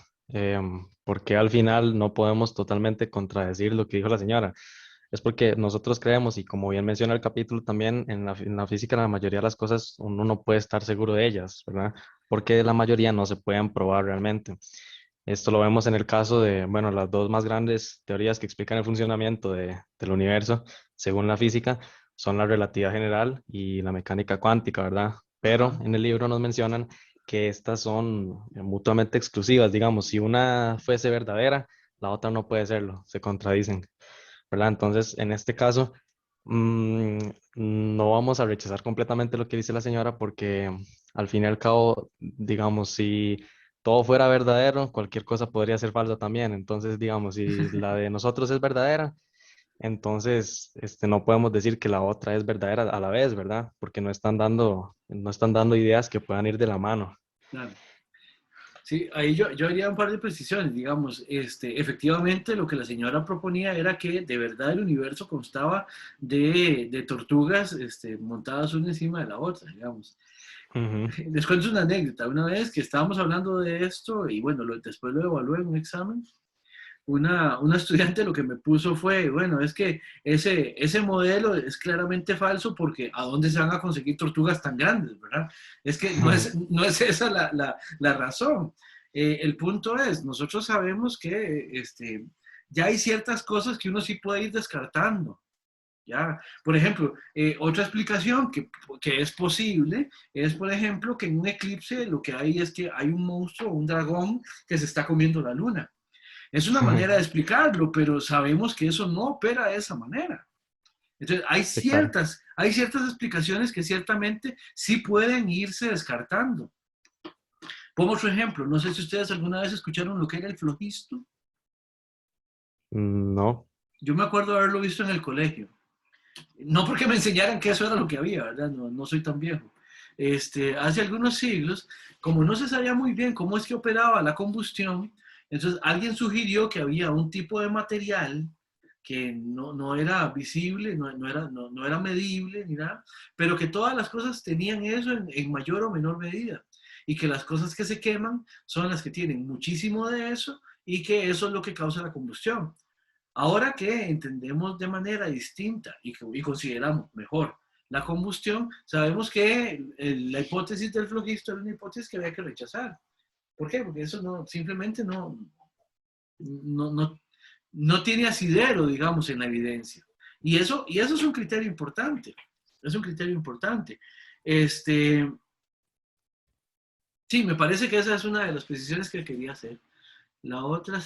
¿por qué al final no podemos totalmente contradecir lo que dijo la señora? Es porque nosotros creemos, y como bien menciona el capítulo también, en la física la mayoría de las cosas uno no puede estar seguro de ellas, ¿verdad? Porque la mayoría no se pueden probar realmente. Esto lo vemos en el caso de, bueno, las dos más grandes teorías que explican el funcionamiento del universo, según la física, son la relatividad general y la mecánica cuántica, ¿verdad? Pero en el libro nos mencionan que estas son mutuamente exclusivas, digamos, si una fuese verdadera, la otra no puede serlo, se contradicen, ¿verdad? Entonces, en este caso, no vamos a rechazar completamente lo que dice la señora porque al fin y al cabo, digamos, si todo fuera verdadero, cualquier cosa podría ser falsa también. Entonces, digamos, si la de nosotros es verdadera, entonces no podemos decir que la otra es verdadera a la vez, ¿verdad? Porque no están dando ideas que puedan ir de la mano. Claro. Sí, ahí yo haría un par de precisiones, digamos, efectivamente lo que la señora proponía era que de verdad el universo constaba de tortugas montadas una encima de la otra, digamos. Les cuento una anécdota, una vez que estábamos hablando de esto y bueno, después lo evalué en un examen, una estudiante lo que me puso fue, bueno, es que ese modelo es claramente falso porque ¿a dónde se van a conseguir tortugas tan grandes, verdad? Es que no es esa la razón. El punto es, nosotros sabemos que ya hay ciertas cosas que uno sí puede ir descartando. ¿Ya? Por ejemplo, otra explicación que es posible es, por ejemplo, que en un eclipse lo que hay es que hay un monstruo, un dragón que se está comiendo la luna. Es una manera de explicarlo, pero sabemos que eso no opera de esa manera. Entonces, hay ciertas explicaciones que ciertamente sí pueden irse descartando. Pongo otro ejemplo. No sé si ustedes alguna vez escucharon lo que era el flojisto. No. Yo me acuerdo de haberlo visto en el colegio. No porque me enseñaran que eso era lo que había, ¿verdad? No soy tan viejo. Hace algunos siglos, como no se sabía muy bien cómo es que operaba la combustión, entonces alguien sugirió que había un tipo de material que no era visible, no era medible ni nada, pero que todas las cosas tenían eso en mayor o menor medida. Y que las cosas que se queman son las que tienen muchísimo de eso y que eso es lo que causa la combustión. Ahora que entendemos de manera distinta y consideramos mejor la combustión, sabemos que la hipótesis del flogisto era una hipótesis que había que rechazar. ¿Por qué? Porque eso simplemente no tiene asidero, digamos, en la evidencia. Y eso es un criterio importante. Es un criterio importante. Sí, me parece que esa es una de las precisiones que quería hacer. La otra,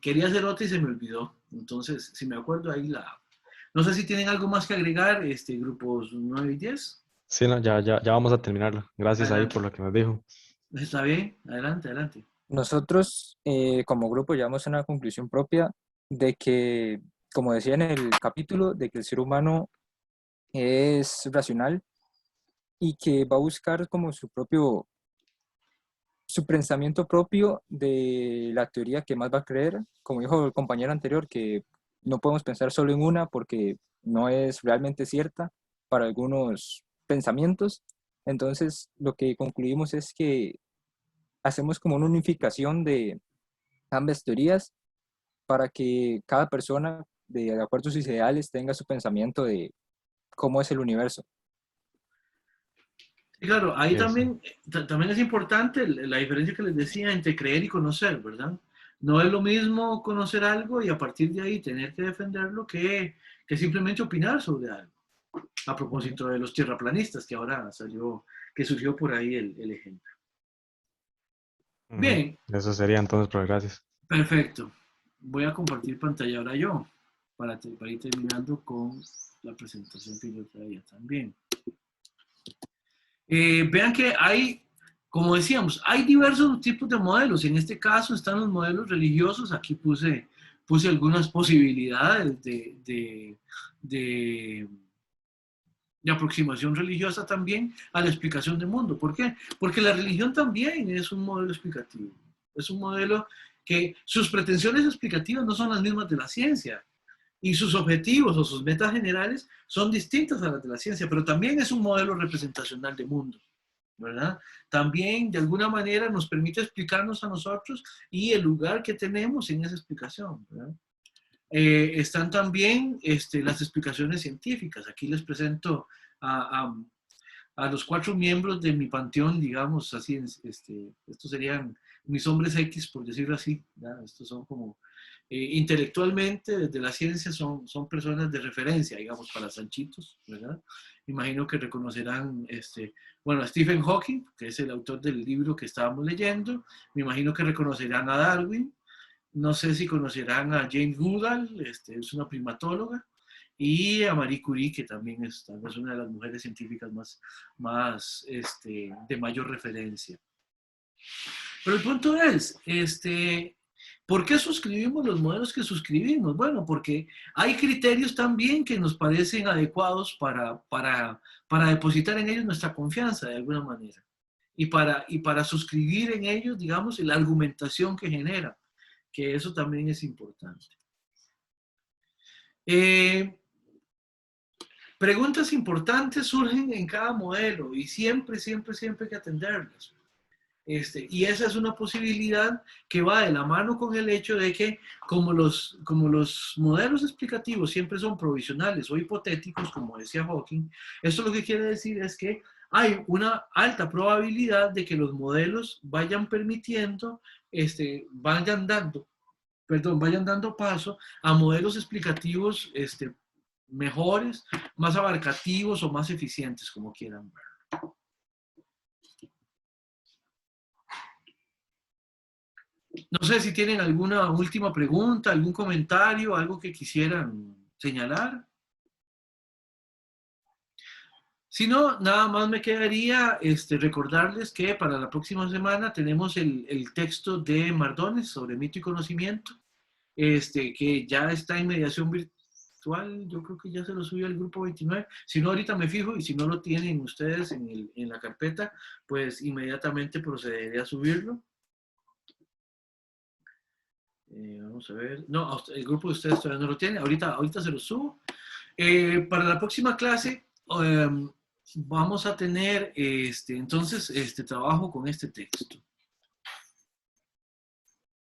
quería hacer otra y se me olvidó. Entonces, si me acuerdo ahí No sé si tienen algo más que agregar, grupos 9 y 10. Sí, no, ya vamos a terminarlo. Gracias ahí Adelante. por lo que nos dijo. Está bien, adelante. Nosotros como grupo llegamos a una conclusión propia de que, como decía en el capítulo, de que el ser humano es racional y que va a buscar como su pensamiento propio de la teoría que más va a creer. Como dijo el compañero anterior, que no podemos pensar solo en una porque no es realmente cierta para algunos pensamientos. Entonces, lo que concluimos es que hacemos como una unificación de ambas teorías para que cada persona de acuerdo a sus ideales, tenga su pensamiento de cómo es el universo. Claro, ahí Eso. también es importante la diferencia que les decía entre creer y conocer, ¿verdad? No es lo mismo conocer algo y a partir de ahí tener que defenderlo que simplemente opinar sobre algo. A propósito de los tierraplanistas, que ahora surgió por ahí el ejemplo. Ujú. Bien, Eso sería entonces, profe, gracias. perfecto. Voy a compartir pantalla ahora yo, para ir terminando con la presentación que yo traía también. Vean que hay, como decíamos, hay diversos tipos de modelos. En este caso están los modelos religiosos. Aquí puse algunas posibilidades de aproximación religiosa también a la explicación del mundo. ¿Por qué? Porque la religión también es un modelo explicativo. Es un modelo que sus pretensiones explicativas no son las mismas de la ciencia. Y sus objetivos o sus metas generales son distintas a las de la ciencia, pero también es un modelo representacional de mundo, ¿verdad? También, de alguna manera, nos permite explicarnos a nosotros y el lugar que tenemos en esa explicación, ¿verdad? Están también las explicaciones científicas. Aquí les presento a los 4 miembros de mi panteón, digamos, así, estos serían mis hombres X, por decirlo así, ¿verdad? Estos son como, intelectualmente, desde la ciencia, son personas de referencia, digamos, para Sanchitos, ¿verdad? Imagino que reconocerán, bueno, a Stephen Hawking, que es el autor del libro que estábamos leyendo. Me imagino que reconocerán a Darwin. No sé si conocerán a Jane Goodall, es una primatóloga, y a Marie Curie, que también es tal vez una de las mujeres científicas más de mayor referencia. Pero el punto es, ¿por qué suscribimos los modelos que suscribimos? Bueno, porque hay criterios también que nos parecen adecuados para depositar en ellos nuestra confianza de alguna manera. Y para suscribir en ellos, digamos, la argumentación que genera, que eso también es importante. Preguntas importantes surgen en cada modelo y siempre hay que atenderlas. Y esa es una posibilidad que va de la mano con el hecho de que como los modelos explicativos siempre son provisionales o hipotéticos, como decía Hawking, esto lo que quiere decir es que hay una alta probabilidad de que los modelos vayan permitiendo, vayan dando paso a modelos explicativos mejores, más abarcativos o más eficientes, como quieran ver. No sé si tienen alguna última pregunta, algún comentario, algo que quisieran señalar. Si no, nada más me quedaría recordarles que para la próxima semana tenemos el texto de Mardones sobre mito y conocimiento, que ya está en mediación virtual. Yo creo que ya se lo subió al grupo 29. Si no, ahorita me fijo, y si no lo tienen ustedes en la carpeta, pues inmediatamente procederé a subirlo. Vamos a ver. No, el grupo de ustedes todavía no lo tiene. Ahorita se lo subo. Para la próxima clase vamos a tener entonces trabajo con este texto.